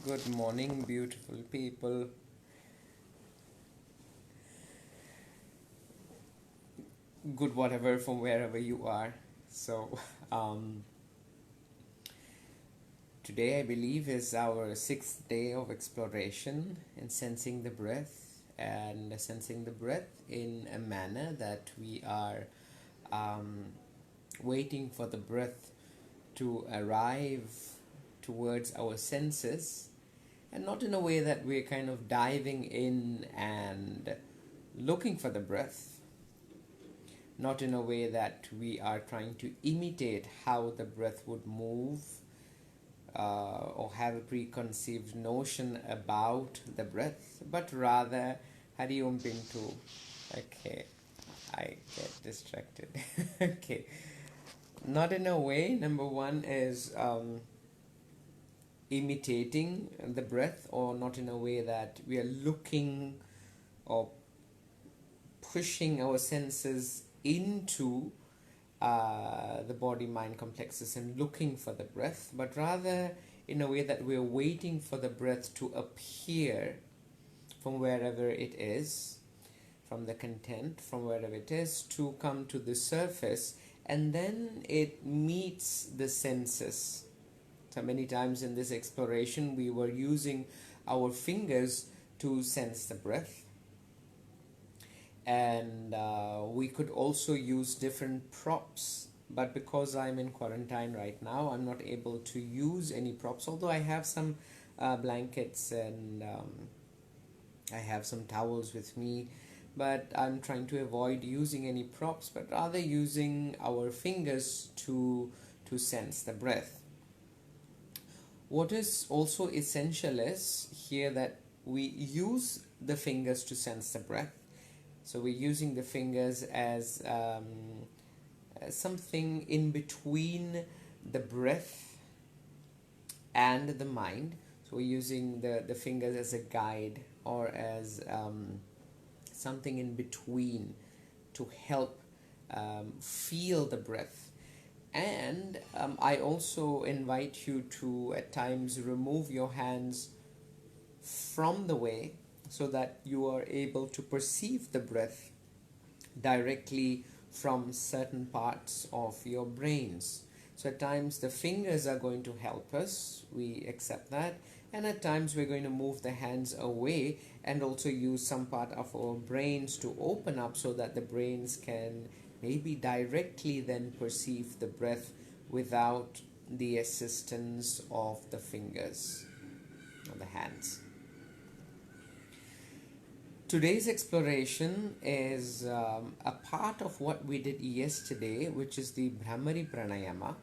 Good morning, beautiful people. Good whatever from wherever you are. So, um, Today I believe is our sixth day of exploration and sensing the breath and sensing the breath in a manner that we are um, waiting for the breath to arrive towards our senses, and not in a way that we're kind of diving in and looking for the breath, not in a way that we are trying to imitate how the breath would move, or have a preconceived notion about the breath, but rather Hari Om Pintu. Okay, I get distracted. Okay, not in a way. Number one is imitating the breath, or not in a way that we are looking or pushing our senses into the body mind complexes and looking for the breath, but rather in a way that we're waiting for the breath to appear from wherever it is, from the content, from wherever it is, to come to the surface, and then it meets the senses. So many times in this exploration, we were using our fingers to sense the breath, and we could also use different props, but because I'm in quarantine right now, I'm not able to use any props, although I have some blankets and I have some towels with me, but I'm trying to avoid using any props, but rather using our fingers to sense the breath. What is also essential is here that we use the fingers to sense the breath. So we're using the fingers as something in between the breath and the mind. So we're using the fingers as a guide, or as something in between to help feel the breath. And I also invite you to at times remove your hands from the way, so that you are able to perceive the breath directly from certain parts of your brains. So at times the fingers are going to help us, we accept that, and at times we're going to move the hands away and also use some part of our brains to open up, so that the brains can maybe directly then perceive the breath without the assistance of the fingers or the hands. Today's exploration is a part of what we did yesterday, which is the Brahmani Pranayama.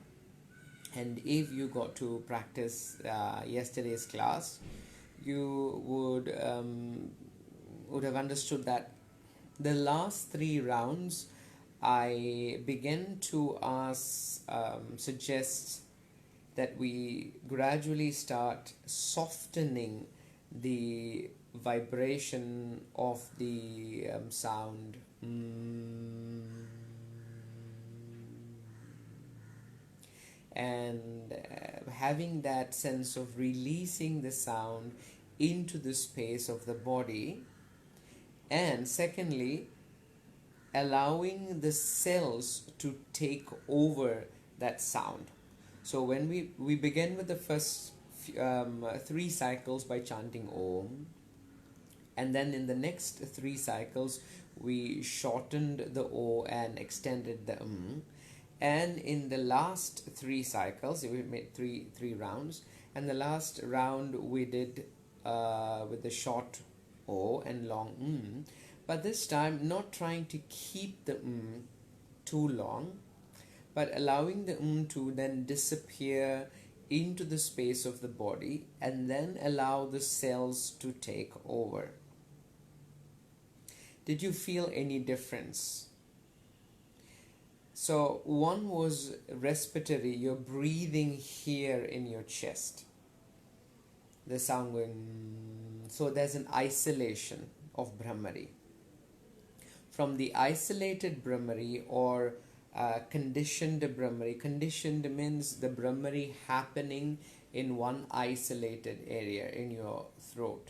And if you got to practice yesterday's class, you would have understood that the last 3 rounds I began to suggest that we gradually start softening the vibration of the sound and having that sense of releasing the sound into the space of the body, and secondly allowing the cells to take over that sound. So when we begin with the first 3 cycles by chanting Om, and then in the next 3 cycles we shortened the O and extended the and in the last 3 cycles we made three rounds, and the last round we did with the short O and long but this time not trying to keep the too long, but allowing the to then disappear into the space of the body, and then allow the cells to take over. Did you feel any difference? So one was respiratory, you're breathing here in your chest, the sound going, so there's an isolation of Brahmari. From the isolated Brahmari, or conditioned Brahmari. Conditioned means the Brahmari happening in one isolated area in your throat.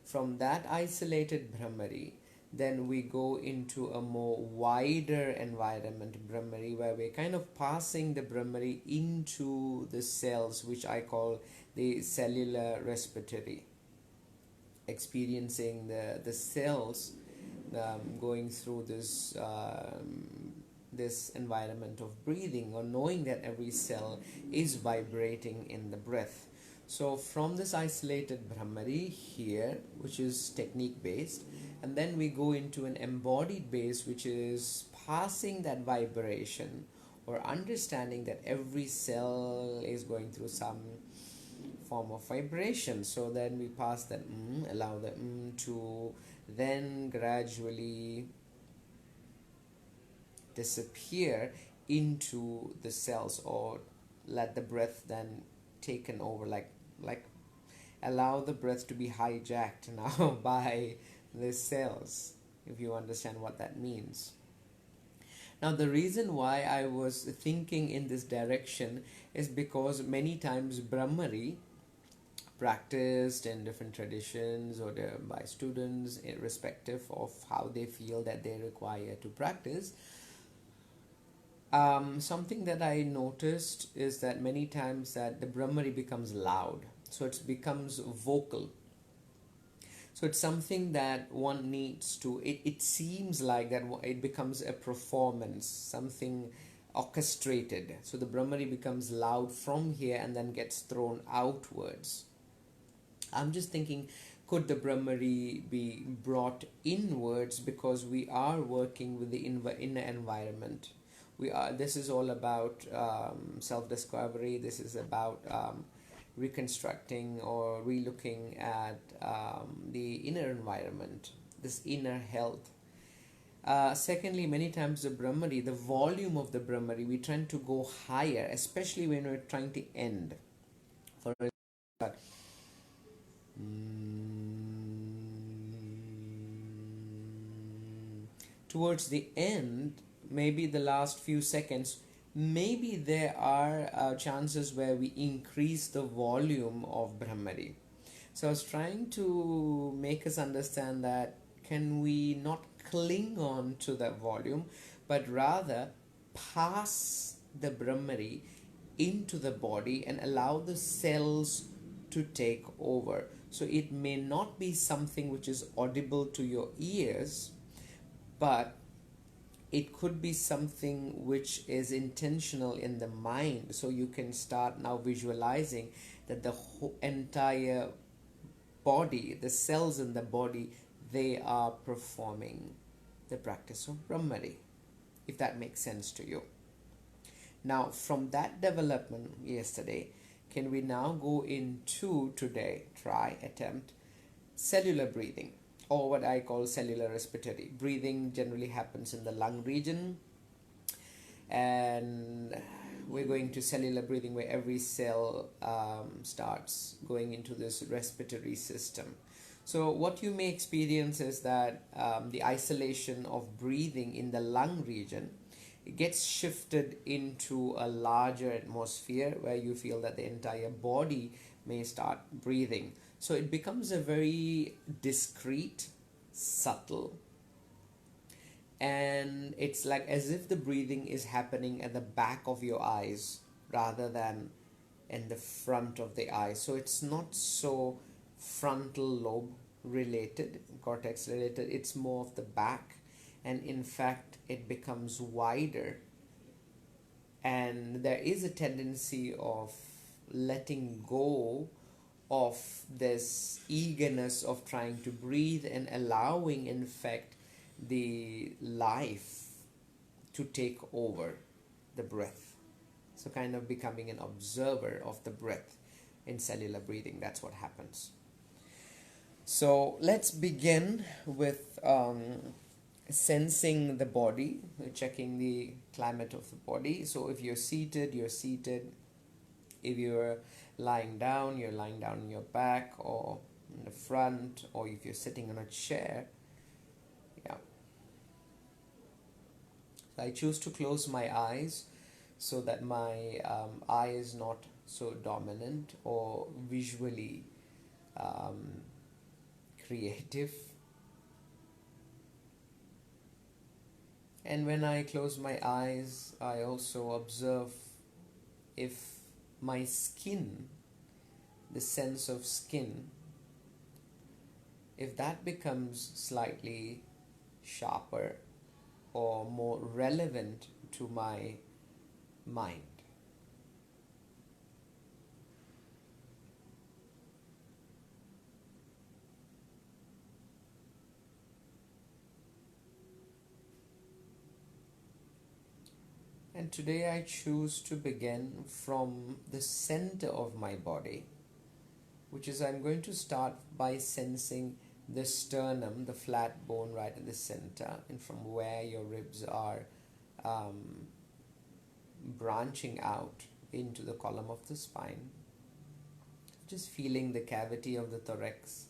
From that isolated Brahmari, then we go into a more wider environment Brahmari, where we're kind of passing the Brahmari into the cells, which I call the cellular respiratory, experiencing the cells going through this environment of breathing, or knowing that every cell is vibrating in the breath. So from this isolated Brahmari here, which is technique based, and then we go into an embodied base, which is passing that vibration or understanding that every cell is going through some form of vibration. So then we pass that allow the to then gradually disappear into the cells, or let the breath then taken over, like allow the breath to be hijacked now by the cells, if you understand what that means. Now the reason why I was thinking in this direction is because many times Brahmari practiced in different traditions or by students, irrespective of how they feel that they require to practice, something that I noticed is that many times that the Brahmari becomes loud, so it becomes vocal. So it's something that one needs to, it seems like that it becomes a performance, something orchestrated. So the Brahmari becomes loud from here and then gets thrown outwards. I'm just thinking, could the Brahmari be brought inwards, because we are working with the inner environment. This is all about self-discovery. This is about reconstructing or relooking at the inner environment, this inner health. Secondly, many times the Brahmari, the volume of the Brahmari, we tend to go higher, especially when we're trying to end. For example, towards the end, maybe the last few seconds, maybe there are chances where we increase the volume of Brahmari. So I was trying to make us understand that can we not cling on to that volume, but rather pass the Brahmari into the body and allow the cells to take over. So it may not be something which is audible to your ears, but it could be something which is intentional in the mind. So you can start now visualizing that the whole entire body, the cells in the body, they are performing the practice of Brahmari, if that makes sense to you. Now from that development yesterday, can we now go into today, attempt cellular breathing, or what I call cellular respiratory. Breathing generally happens in the lung region, and we're going to cellular breathing, where every cell starts going into this respiratory system. So what you may experience is that the isolation of breathing in the lung region, it gets shifted into a larger atmosphere, where you feel that the entire body may start breathing. So it becomes a very discreet, subtle, and it's like as if the breathing is happening at the back of your eyes rather than in the front of the eye. So it's not so frontal lobe related, cortex related, it's more of the back, and in fact it becomes wider, and there is a tendency of letting go of this eagerness of trying to breathe and allowing in fact the life to take over the breath. So kind of becoming an observer of the breath in cellular breathing. That's what happens. So let's begin with sensing the body, checking the climate of the body. So if you're seated, you're seated. If you're lying down, you're lying down on your back or in the front, or if you're sitting on a chair. Yeah. I choose to close my eyes so that my eye is not so dominant or visually um, creative. And when I close my eyes, I also observe if my skin, the sense of skin, if that becomes slightly sharper or more relevant to my mind. And today I choose to begin from the center of my body, which is I'm going to start by sensing the sternum, the flat bone right at the center, and from where your ribs are um, branching out into the column of the spine. Just feeling the cavity of the thorax.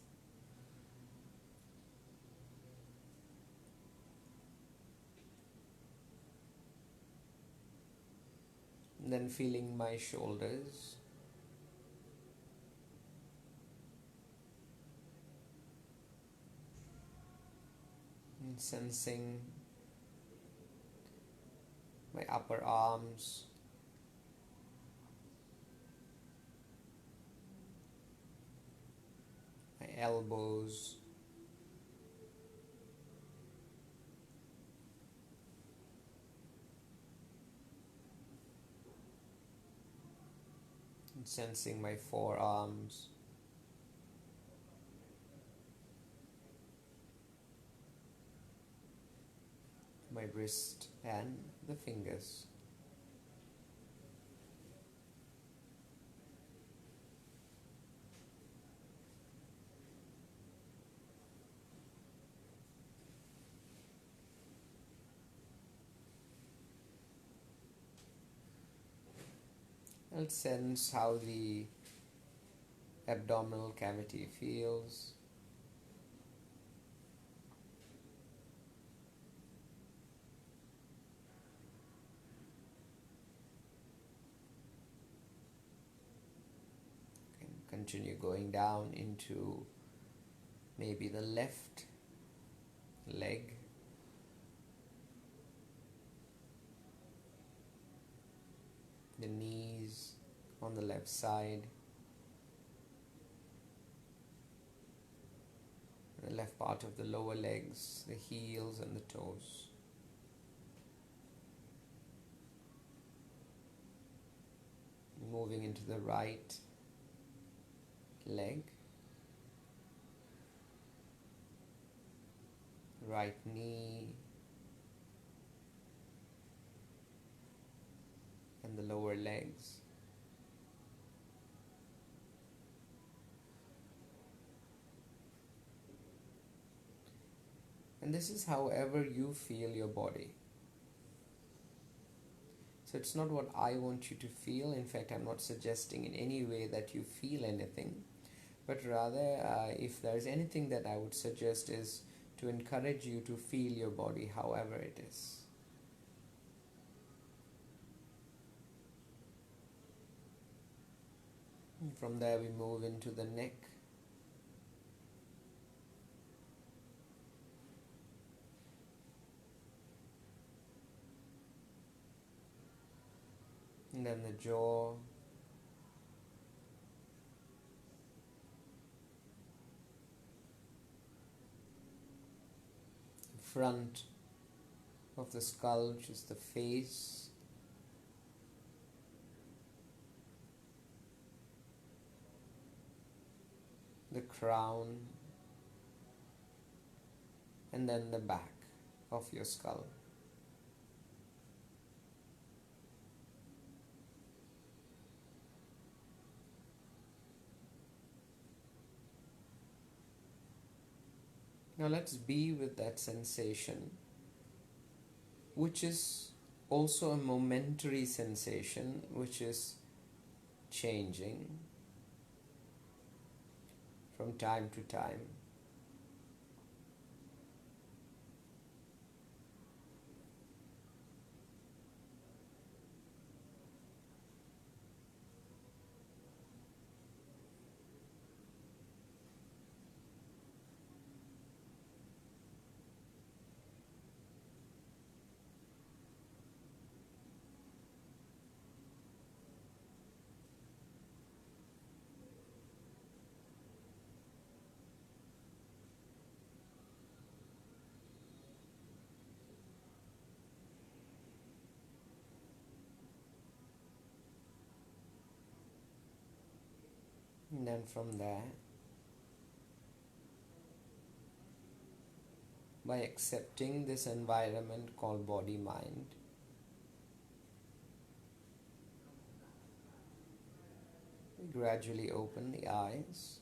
And then feeling my shoulders. And sensing my upper arms. My elbows. And sensing my forearms. My wrist and the fingers. I'll sense how the abdominal cavity feels. Continue going down into maybe the left leg, the knees on the left side, the left part of the lower legs, the heels and the toes. Moving into the right leg, right knee, and the lower legs. And this is however you feel your body. So it's not what I want you to feel. In fact, I'm not suggesting in any way that you feel anything. But rather, if there's anything that I would suggest is to encourage you to feel your body however it is. And from there we move into the neck. And then the jaw. Front of the skull, which is the face. The crown. And then the back of your skull. Now let's be with that sensation, which is also a momentary sensation, which is changing from time to time. And then from there, by accepting this environment called body mind, we gradually open the eyes.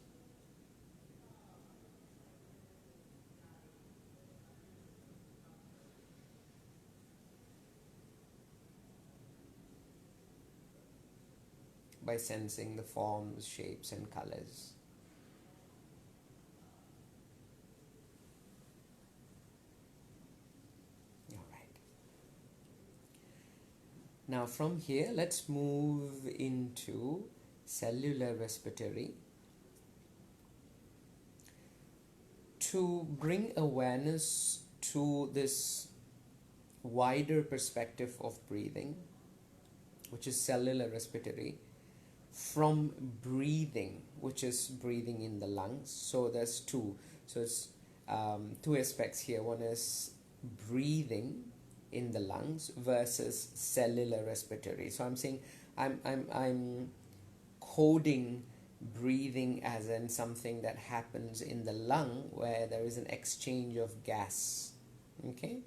By sensing the forms, shapes, and colors. All right. Now from here, let's move into cellular respiratory to bring awareness to this wider perspective of breathing, which is cellular respiratory, from breathing, which is breathing in the lungs. So there's two. So it's two aspects here. One is breathing in the lungs versus cellular respiratory. So I'm saying I'm coding breathing as in something that happens in the lung where there is an exchange of gas. Okay,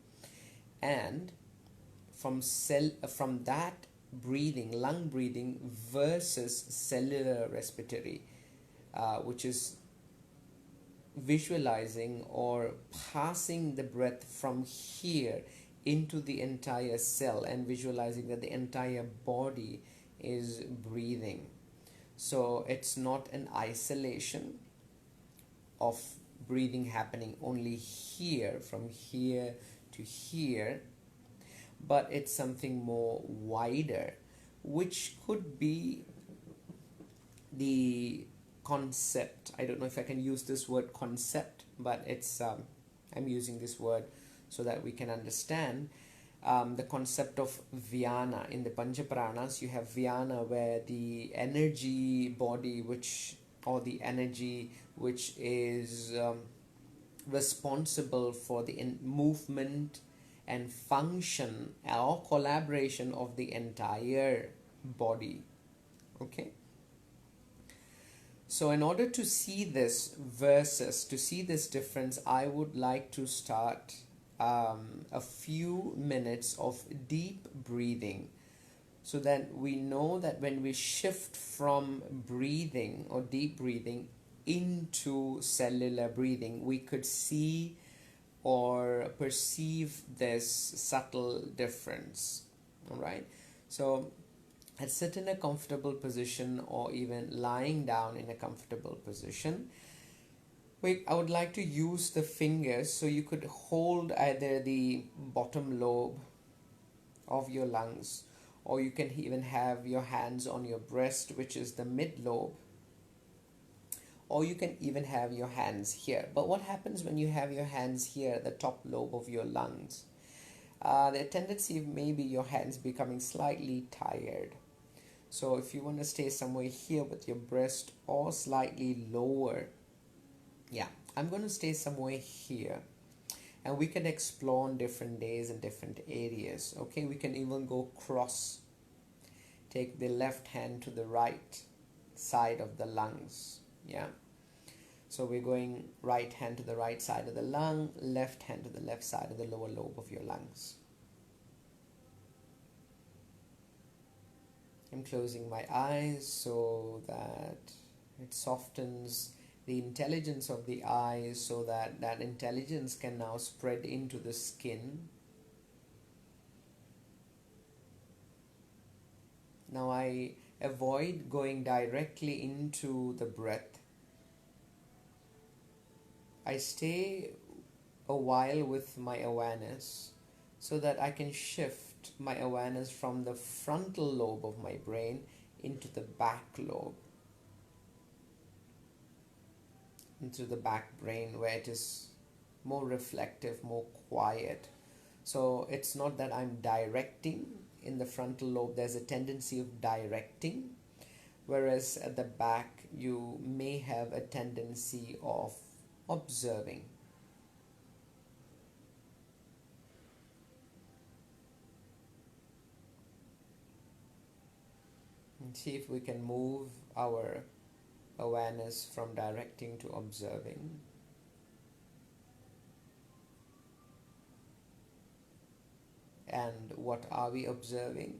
and from that breathing, lung breathing versus cellular respiratory, which is visualizing or passing the breath from here into the entire cell and visualizing that the entire body is breathing. So it's not an isolation of breathing happening only here, from here to here, but it's something more wider, which could be the concept. I don't know if I can use this word concept, but it's I'm using this word so that we can understand the concept of Vyana. In the Panchapranas, you have Vyana, where the energy body, or the energy which is responsible for the movement and function or collaboration of the entire body. Okay. So in order to see this difference, I would like to start a few minutes of deep breathing, so that we know that when we shift from breathing or deep breathing into cellular breathing, we could see or perceive this subtle difference. All right. So let's sit in a comfortable position, or even lying down in a comfortable position. I would like to use the fingers, so you could hold either the bottom lobe of your lungs, or you can even have your hands on your breast, which is the mid lobe, or you can even have your hands here. But what happens when you have your hands here at the top lobe of your lungs? The tendency of maybe your hands becoming slightly tired. So if you want to stay somewhere here with your breast or slightly lower, yeah, I'm going to stay somewhere here, and we can explore on different days in different areas. Okay, we can even go cross. Take the left hand to the right side of the lungs. Yeah. So we're going right hand to the right side of the lung, left hand to the left side of the lower lobe of your lungs. I'm closing my eyes so that it softens the intelligence of the eyes, so that that intelligence can now spread into the skin. Now I avoid going directly into the breath. I stay a while with my awareness, so that I can shift my awareness from the frontal lobe of my brain into the back lobe, into the back brain, where it is more reflective, more quiet. So it's not that I'm directing. In the frontal lobe, there's a tendency of directing, whereas at the back, you may have a tendency of observing. And see if we can move our awareness from directing to observing. And what are we observing?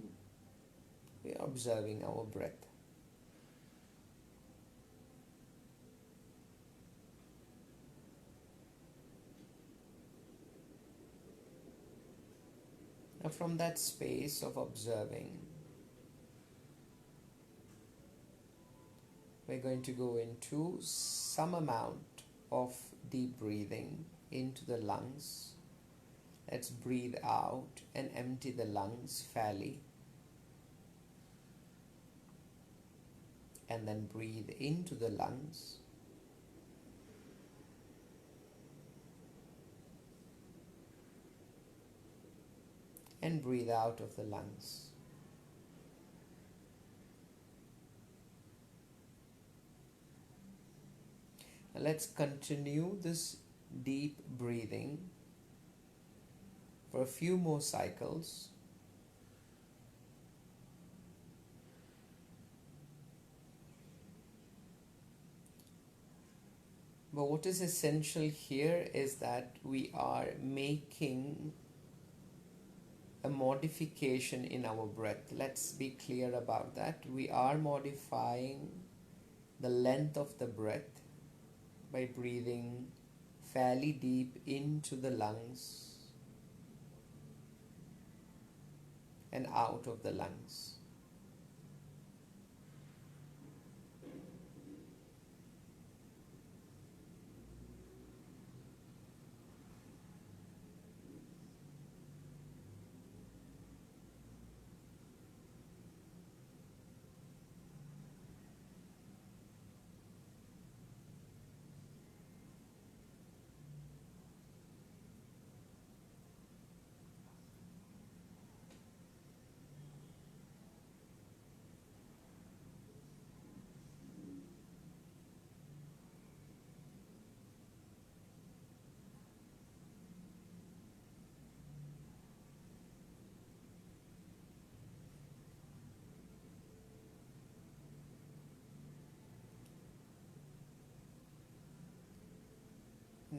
We are observing our breath. Now, from that space of observing, we're going to go into some amount of deep breathing into the lungs. Let's breathe out and empty the lungs fairly. And then breathe into the lungs. And breathe out of the lungs. Now let's continue this deep breathing for a few more cycles. But what is essential here is that we are making a modification in our breath. Let's be clear about that. We are modifying the length of the breath by breathing fairly deep into the lungs and out of the lungs.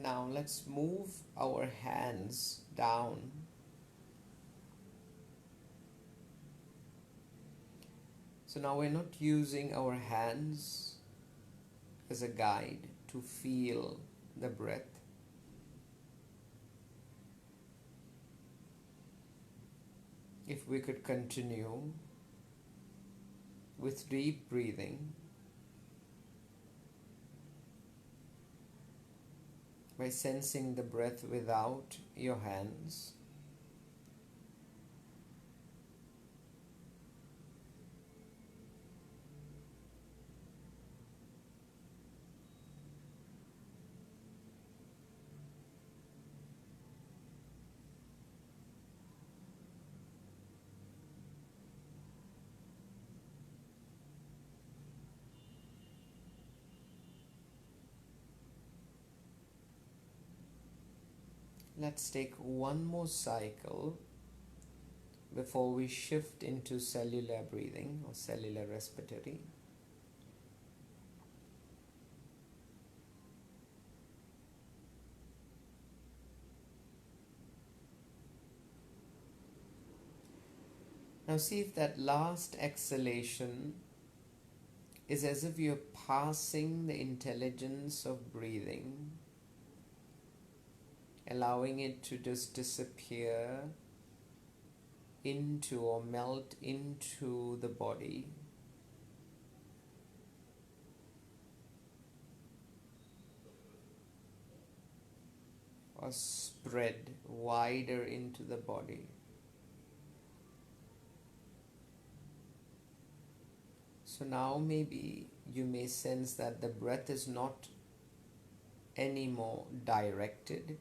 Now let's move our hands down. So now we're not using our hands as a guide to feel the breath. If we could continue with deep breathing by sensing the breath without your hands. Let's take one more cycle before we shift into cellular breathing or cellular respiratory. Now see if that last exhalation is as if you're passing the intelligence of breathing, allowing it to just disappear into or melt into the body. Or spread wider into the body. So now maybe you may sense that the breath is not anymore directed.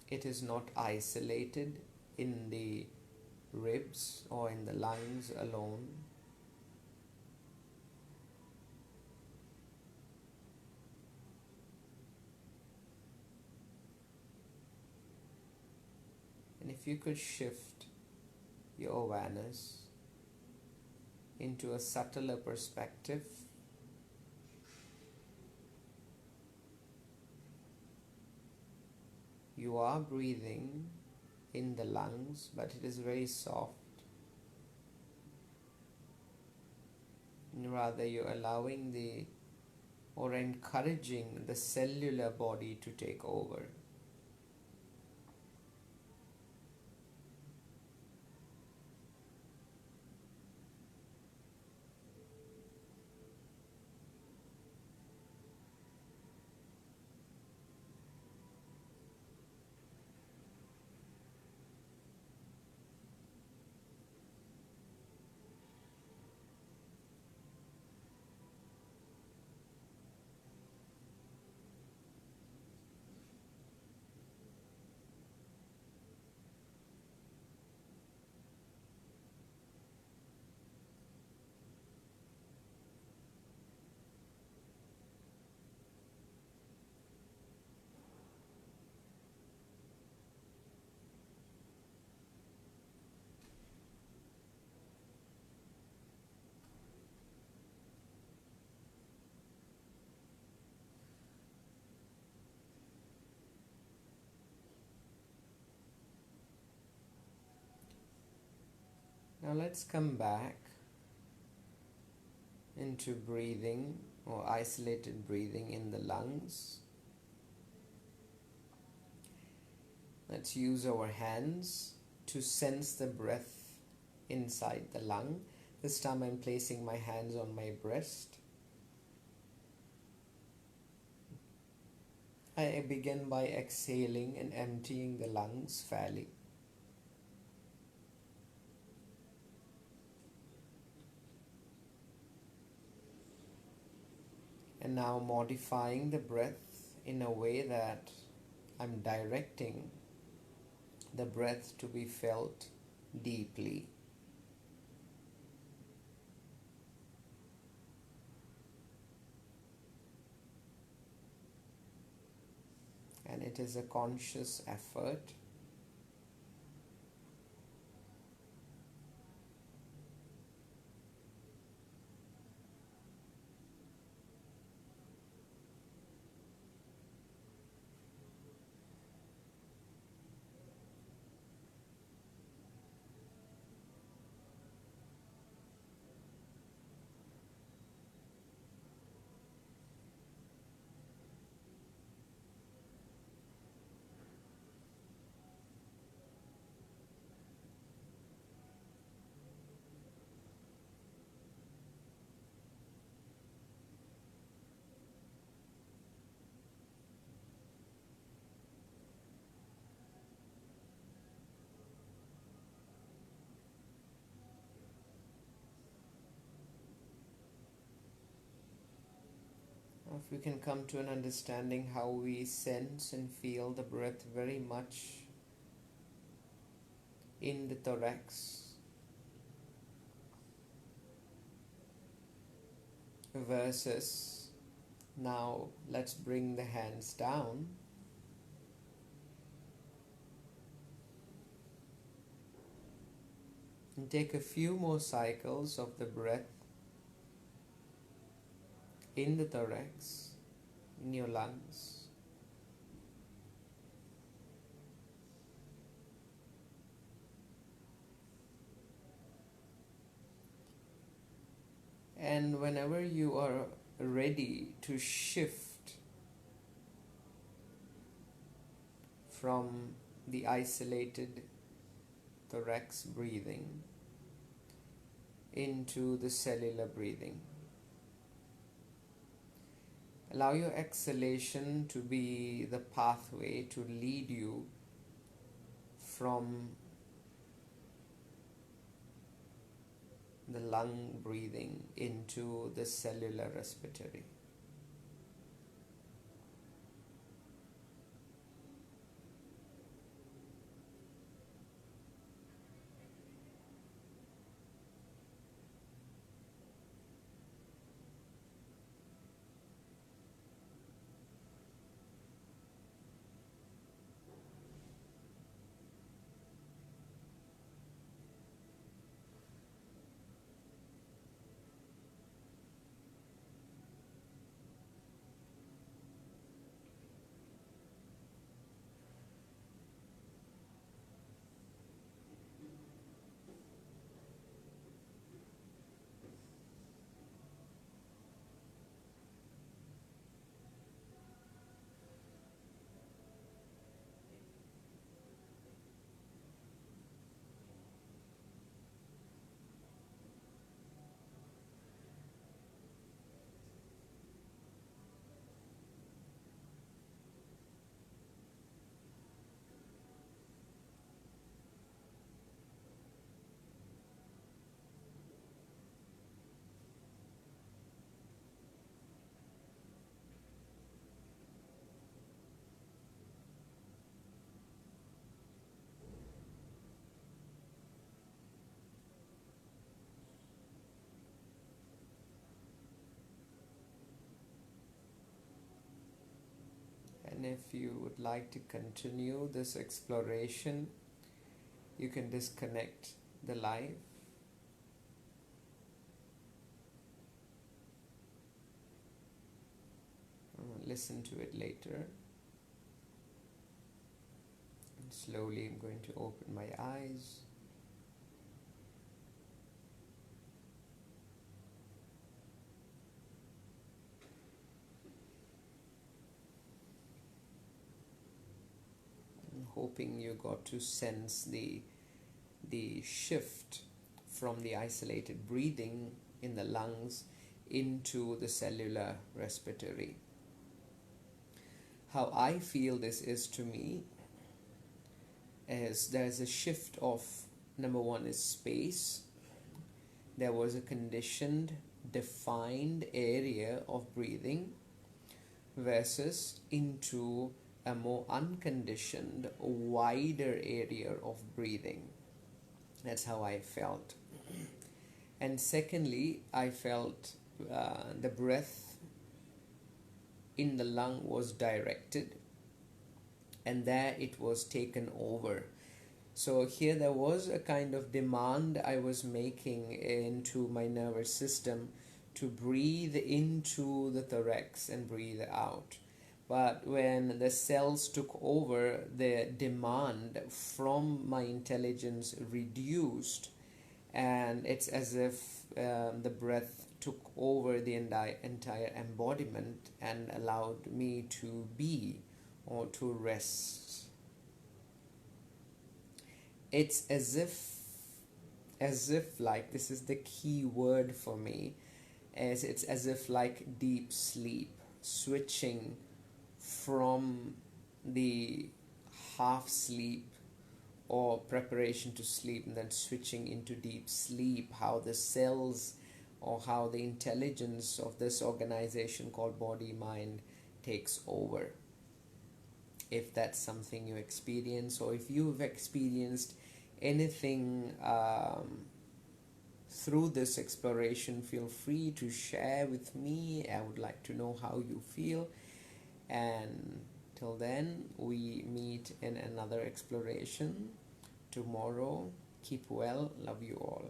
It is not isolated in the ribs or in the lungs alone. And if you could shift your awareness into a subtler perspective. You are breathing in the lungs, but it is very soft. Rather, you're allowing or encouraging the cellular body to take over. Now let's come back into breathing or isolated breathing in the lungs. Let's use our hands to sense the breath inside the lung. This time I'm placing my hands on my breast. I begin by exhaling and emptying the lungs fairly. And now modifying the breath in a way that I'm directing the breath to be felt deeply. And it is a conscious effort. If we can come to an understanding how we sense and feel the breath very much in the thorax versus now let's bring the hands down and take a few more cycles of the breath in the thorax, in your lungs. And whenever you are ready to shift from the isolated thorax breathing into the cellular breathing, allow your exhalation to be the pathway to lead you from the lung breathing into the cellular respiratory. if you would like to continue this exploration, you can disconnect the live. Listen to it later. And slowly I'm going to open my eyes. I'm hoping you got to sense the shift from the isolated breathing in the lungs into the cellular respiratory. How I feel this is to me is there's a shift of, number one is space. There was a conditioned, defined area of breathing versus into a more unconditioned, wider area of breathing. That's how I felt. And secondly, I felt the breath in the lung was directed, and there it was taken over. So here there was a kind of demand I was making into my nervous system to breathe into the thorax and breathe out. But when the cells took over, the demand from my intelligence reduced, and it's as if the breath took over the entire embodiment and allowed me to be or to rest. It's as if like, this is the key word for me, as it's as if like deep sleep, switching from the half sleep or preparation to sleep and then switching into deep sleep, how the cells or how the intelligence of this organization called body mind takes over. If that's something you experience, or if you've experienced anything through this exploration, feel free to share with me. I would like to know how you feel. And till then, we meet in another exploration tomorrow. Keep well. Love you all.